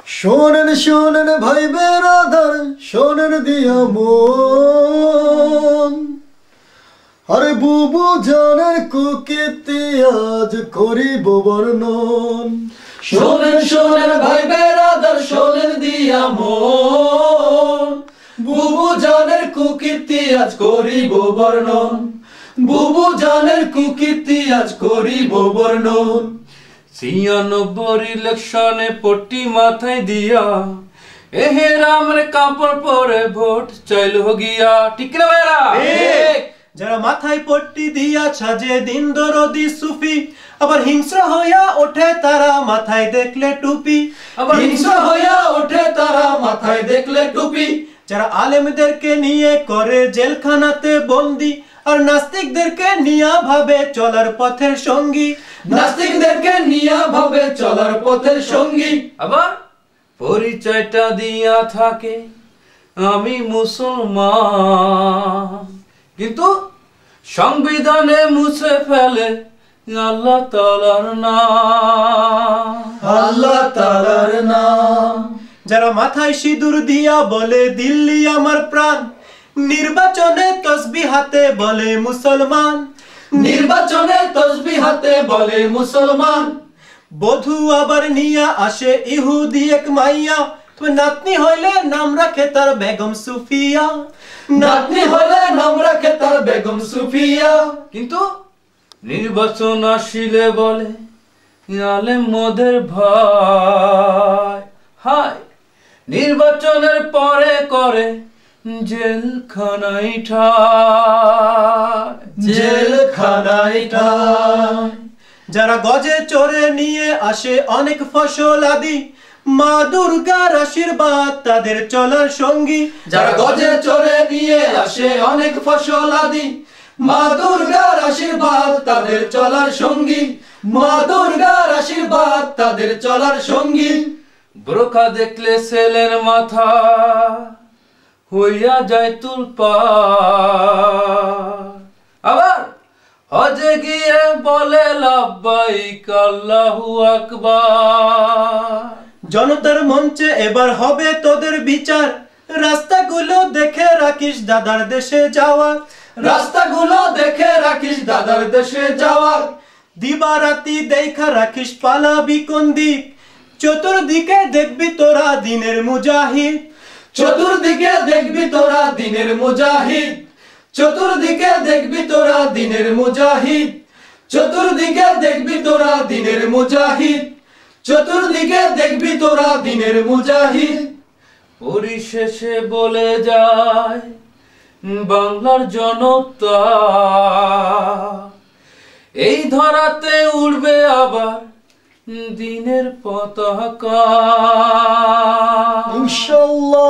শোনেন শোনেন ভাই বেরাদার, শোনেন দিয়া মন, আরে বুবু জানের কুকীর্তি আজ করিব বর্ণন। শোনেন শোনেন ভাই বেরাদার, শোনেন দিয়া মন, বুবু জানের কুকীর্তি আজ করিব বর্ণন, বুবু জানের কুকীর্তি আজ করিব বর্ণন। 96 ইলেকশনে পট্টি মাথায় দিয়া এহেরামের কাপড় পরে ভোট চাইলো গিয়া। ঠিক না ভাইরা? যারা মাথায় পট্টি দিয়া সাজে দিন দরদি সুফি, আবার হিংস্র হইয়া ওঠে তারা মাথায় দেখলে টুপি, আবার হিংস্র হইয়া ওঠে তারা মাথায় দেখলে টুপি। যারা আলেমদেরকে নিয়ে করে জেলখানাতে বন্দি, আর নাস্তিকদেরকে নিয়া ভাবে চলার পথের সঙ্গী, নাস্তিকদেরকে নিয়া ভাবে চলার পথের সঙ্গী। আবার পরিচয়টা দিয়া থাকে আমি মুসলমান, কিন্তু সংবিধানে মুছে ফেলে আল্লাহ তাআলার নাম, আল্লাহ তাআলার নাম। যারা মাথায় সিঁদুর দিয়া বলে দিল্লি আমার প্রাণ, নির্বাচনে তসবিহ হাতে বলে মুসলমান, নির্বাচনে তসবিহ হাতে বলে মুসলমান। বধূ আবার নিয়া আসে ইহুদি এক মাইয়া, নাতনি হইলে নাম রাখে তার বেগম সুফিয়া, নাতনি হইলে নাম রাখে তার বেগম সুফিয়া। কিন্তু নির্বাচন আসিলে বলে আলেম মোদের ভাই। হায়, নির্বাচনের পরে করে জেলখানায় ঠাই, জেলখানায় ঠাই। যারা গজে চড়ে নিয়ে আসে অনেক ফসল আদি, মা দুর্গার আশীর্বাদ তাদের চলার সঙ্গী, যারা গজে চড়ে নিয়ে আসে অনেক ফসল আদি, মা দুর্গার আশীর্বাদ তাদের চলার সঙ্গী, মা দুর্গার আশীর্বাদ তাদের চলার সঙ্গী। বোরখা দেখলে ছেলের মাথা হইয়া যায় তুলপা, আবার হজে গিয়ে বলে লাব্বাইক আল্লাহু আকবার। জনতার মঞ্চে এবার হবে তোদের বিচার, রাস্তাগুলো দেখে রাখিস দাদার দেশে যাওয়ার, রাস্তাগুলো দেখে রাখিস দাদার দেশে যাওয়ার। দিবারাতি দেখা রাখিস পালাবি কোন দিক, চতুর্দিকে দেখবি তোরা দিনের মুজাহিদ, চতুর্দিকে দেখবি তোরা দিনের মুজাহিদ, চতুর্দিকে দেখবি তোরা দিনের মুজাহিদ, চতুর্দিকে দেখবি তোরা দিনের মুজাহিদ, চতুর্দিকে দেখবি তোরা দিনের মুজাহিদ। পরিশেষে বলে যায় বাংলার জনতা, এই ধরাতে উড়বে আবার দিনের পতাকা। ইনশাআল্লাহ।